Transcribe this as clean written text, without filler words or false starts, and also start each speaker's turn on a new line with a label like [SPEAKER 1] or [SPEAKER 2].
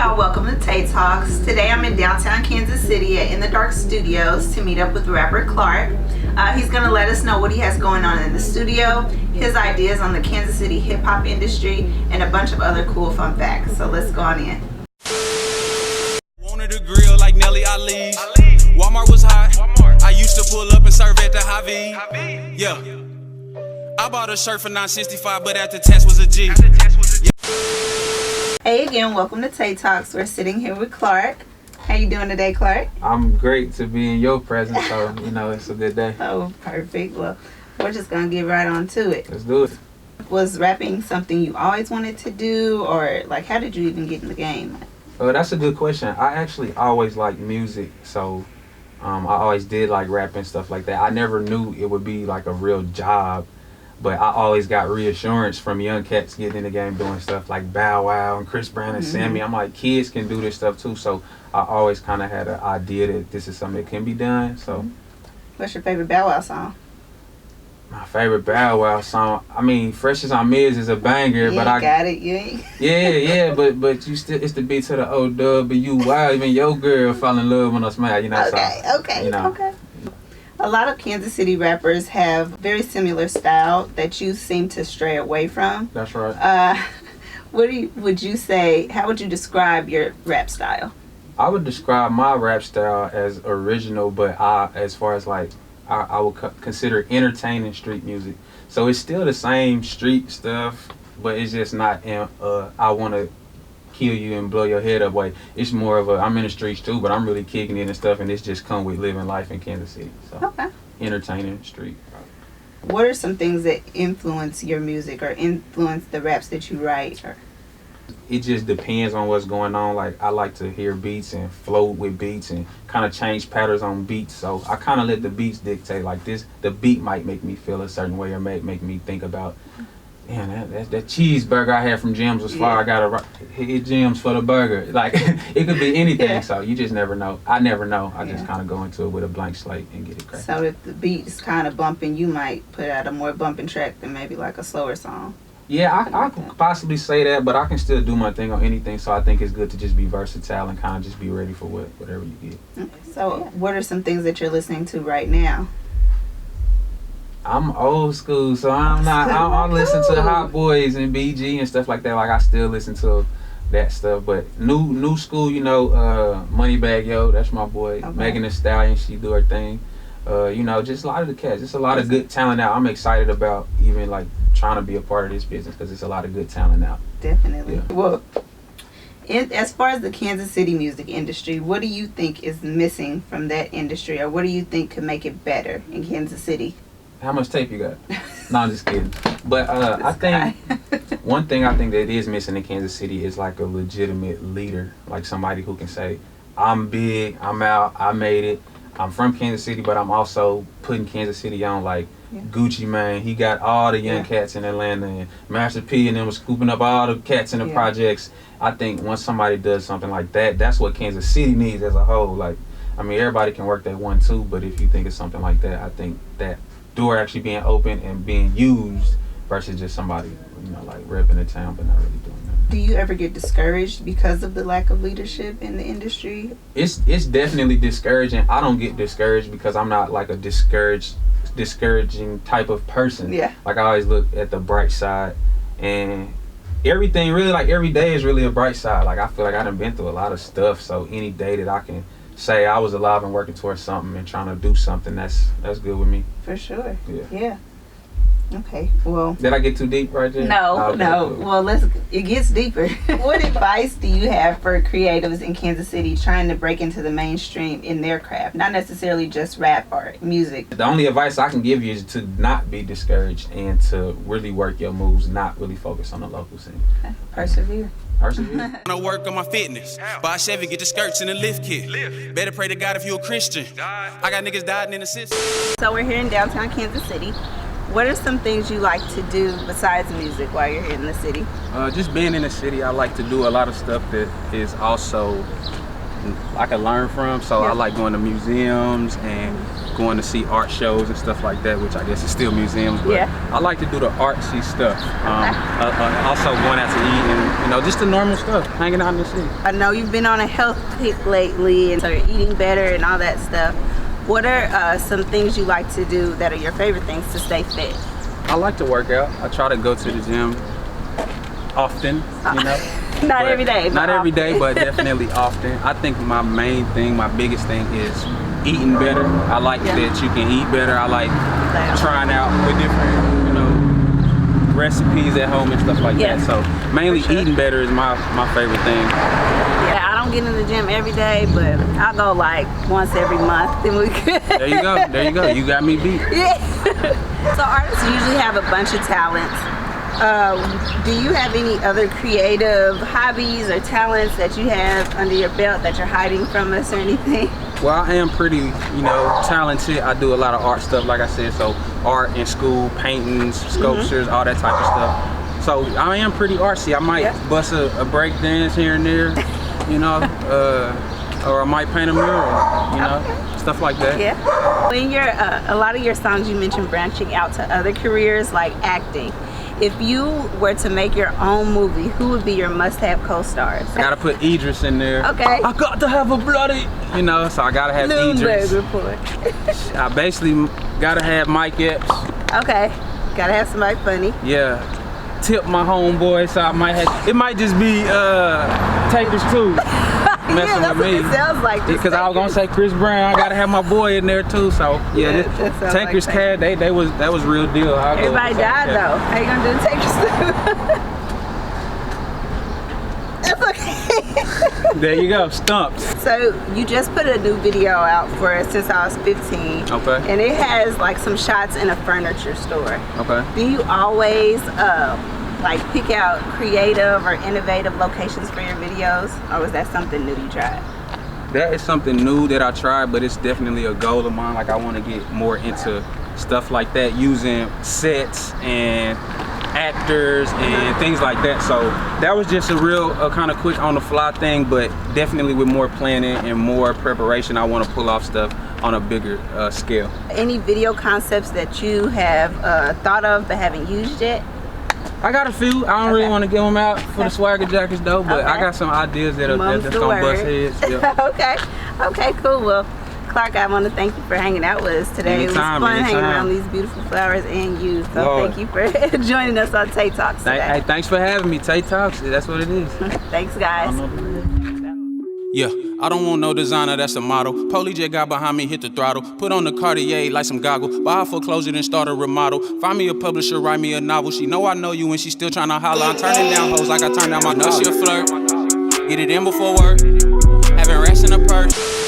[SPEAKER 1] y'all, welcome to TayTalks. Today I'm in downtown Kansas City at In the Dark Studios to meet up with rapper Clarke. He's going to let us know what he has going on in the studio, his ideas on the Kansas City hip-hop industry, and a bunch of other cool fun facts. So let's go on in.
[SPEAKER 2] Wanted a grill like Nelly Ali. Walmart was hot. I used to pull up and serve at the Hy-Vee. Yeah. I bought a shirt for $9.65, but after tax was a G.
[SPEAKER 1] Hey again, welcome to TayTalks. We're sitting here with Clarke. How you doing today, Clarke?
[SPEAKER 3] I'm great to be in your presence, so it's a good day.
[SPEAKER 1] Oh, perfect. Well, we're just gonna get right on to it.
[SPEAKER 3] Let's do it.
[SPEAKER 1] Was rapping something you always wanted to do, or like how did you even get in the game?
[SPEAKER 3] That's a good question. I actually always liked music, so I always did like rap and stuff like that. I never knew it would be like a real job, but I always got reassurance from young cats getting in the game doing stuff like Bow Wow and Chris Brown and Sammy. I'm like, kids can do this stuff too, so I always kind of had an idea that this is something that can be done. So,
[SPEAKER 1] what's your favorite Bow Wow song?
[SPEAKER 3] My favorite Bow Wow song, I mean, Fresh as I'm is a banger, but I
[SPEAKER 1] got it. You ain't.
[SPEAKER 3] Yeah, but you still, it's the beat to the old dub, but you wow, even your girl fall in love when I smile,
[SPEAKER 1] Okay. A lot of Kansas City rappers have very similar style that you seem to stray away from.
[SPEAKER 3] That's right.
[SPEAKER 1] Would you say? How would you describe your rap style?
[SPEAKER 3] I would describe my rap style as original, but as far as like, I would consider entertaining street music. So it's still the same street stuff, but it's just not I want to kill you and blow your head up way. It's more of I'm in the streets too, but I'm really kicking it and stuff, and it's just come with living life in Kansas City. So
[SPEAKER 1] okay.
[SPEAKER 3] Entertaining street.
[SPEAKER 1] What are some things that influence your music or influence the raps that you write?
[SPEAKER 3] It just depends on what's going on. Like, I like to hear beats and float with beats and kind of change patterns on beats. So I kind of let the beats dictate. Like the beat might make me feel a certain way or make me think about, man, that cheeseburger I had from Jim's was fire. I gotta hit Jim's for the burger. Like, it could be anything. Yeah. So you just never know. I never know. I just kind of go into it with a blank slate and get it cracked.
[SPEAKER 1] So if the beat's kind of bumping, you might put out a more bumping track than maybe like a slower song.
[SPEAKER 3] Yeah, I could possibly say that, but I can still do my thing on anything. So I think it's good to just be versatile and kind of just be ready for whatever you get.
[SPEAKER 1] Okay. So what are some things that you're listening to right now?
[SPEAKER 3] I'm old school, so I listen to Hot Boys and BG and stuff like that. Like, I still listen to that stuff. But new school, Moneybagg Yo, that's my boy. Okay. Megan Thee Stallion, she do her thing. Just a lot of the cats. Just a lot of good talent out. I'm excited about even like trying to be a part of this business because it's a lot of good talent out.
[SPEAKER 1] Definitely.
[SPEAKER 3] Yeah.
[SPEAKER 1] Well, as far as the Kansas City music industry, what do you think is missing from that industry, or what do you think could make it better in Kansas City?
[SPEAKER 3] How much tape you got? No, I'm just kidding. But I think one thing I think that is missing in Kansas City is like a legitimate leader, like somebody who can say, I'm big, I'm out, I made it. I'm from Kansas City, but I'm also putting Kansas City on. Like, Gucci Mane, he got all the young cats in Atlanta, and Master P and them was scooping up all the cats in the projects. I think once somebody does something like that, that's what Kansas City needs as a whole. Like, I mean, everybody can work that one too, but if you think of something like that, I think that door actually being open and being used versus just somebody, like repping the town but not really doing that.
[SPEAKER 1] Do you ever get discouraged because of the lack of leadership in the industry?
[SPEAKER 3] It's definitely discouraging. I don't get discouraged because I'm not like a discouraging type of person.
[SPEAKER 1] Yeah.
[SPEAKER 3] Like, I always look at the bright side, and everything really, like, every day is really a bright side. Like, I feel like I done been through a lot of stuff, so any day that I can say I was alive and working towards something and trying to do something, that's good with me.
[SPEAKER 1] For sure.
[SPEAKER 3] Yeah.
[SPEAKER 1] Okay, well.
[SPEAKER 3] Did I get too deep right there?
[SPEAKER 1] No. Well, it gets deeper. What advice do you have for creatives in Kansas City trying to break into the mainstream in their craft? Not necessarily just rap or music.
[SPEAKER 3] The only advice I can give you is to not be discouraged and to really work your moves, not really focus on the local scene.
[SPEAKER 1] Okay. Persevere.
[SPEAKER 2] I work on my fitness. Buy Chevy, get the skirts and the lift kit. Better pray to God if you a Christian. I got niggas dying in the system.
[SPEAKER 1] So we're here in downtown Kansas City. What are some things you like to do besides music while you're here in the city?
[SPEAKER 3] Just being in the city, I like to do a lot of stuff that is also I can learn from. So I like going to museums and going to see art shows and stuff like that, which I guess is still museums, but I like to do the artsy stuff. Also going out to eat and, you know, just the normal stuff, hanging out in the city.
[SPEAKER 1] I know you've been on a health kick lately, and so you're eating better and all that stuff. What are some things you like to do that are your favorite things to stay fit?
[SPEAKER 3] I like to work out. I try to go to the gym often, you know.
[SPEAKER 1] Not every day.
[SPEAKER 3] Not every day, but definitely often. I think my main thing, my biggest thing is eating better. I like that you can eat better. I like trying out with different, you know, recipes at home and stuff like that. So mainly eating better is my favorite thing.
[SPEAKER 1] Yeah, I don't get in the gym every day, but I'll go like once every month. Then we
[SPEAKER 3] There you go. There you go. You got me beat.
[SPEAKER 1] Yeah. So artists usually have a bunch of talents. Do you have any other creative hobbies or talents that you have under your belt that you're hiding from us or anything?
[SPEAKER 3] Well, I am pretty, you know, talented. I do a lot of art stuff, like I said. So art in school, paintings, sculptures, all that type of stuff. So I am pretty artsy. I might bust a break dance here and there, you know, or I might paint a mural, you know, stuff like that.
[SPEAKER 1] Yeah. In your a lot of your songs, you mentioned branching out to other careers like acting. If you were to make your own movie, who would be your must-have co-stars?
[SPEAKER 3] I gotta put Idris in there.
[SPEAKER 1] Okay.
[SPEAKER 3] I got to have a bloody, you know, so I gotta have Idris. I basically gotta have Mike Epps.
[SPEAKER 1] Okay. Gotta have somebody funny.
[SPEAKER 3] Yeah. Tip my homeboy, so I might have, it might just be Takers too. Messing
[SPEAKER 1] that's
[SPEAKER 3] with me.
[SPEAKER 1] what it sounds like.
[SPEAKER 3] Because I was gonna say Chris Brown, I gotta have my boy in there too. So yeah, Takers
[SPEAKER 1] like
[SPEAKER 3] Cat, that was real deal.
[SPEAKER 1] Everybody died though. How you gonna do the Takers That's okay.
[SPEAKER 3] There you go, stumped.
[SPEAKER 1] So you just put a new video out for us since I was 15.
[SPEAKER 3] Okay.
[SPEAKER 1] And it has like some shots in a furniture store.
[SPEAKER 3] Okay.
[SPEAKER 1] Do you always like pick out creative or innovative locations for your videos, or was that something new you tried?
[SPEAKER 3] That is something new that I tried, but it's definitely a goal of mine. Like I want to get more into stuff like that, using sets and actors and things like that. So that was just a real kind of quick on the fly thing, but definitely with more planning and more preparation, I want to pull off stuff on a bigger scale. Any
[SPEAKER 1] video concepts that you have thought of but haven't used yet?
[SPEAKER 3] I got a few. I don't really want to give them out for the swagger jackets though, but I got some ideas that's gonna bust heads. Yeah.
[SPEAKER 1] Okay, cool. Well, Clarke, I want to thank you for hanging out with us today.
[SPEAKER 3] Anytime,
[SPEAKER 1] it was fun hanging around these beautiful flowers and you. So thank you for joining us on TayTalks today.
[SPEAKER 3] Hey, thanks for having me. TayTalks, that's what it is.
[SPEAKER 1] Thanks, guys.
[SPEAKER 2] Yeah, I don't want no designer, that's the motto. Police jet got behind me, hit the throttle. Put on the Cartier like some goggles. Buy a foreclosure, then start a remodel. Find me a publisher, write me a novel. She know I know you and she still tryna holler. I'm turning down hoes like I turned down my know she a flirt. Get it in before work. Having racks in the purse.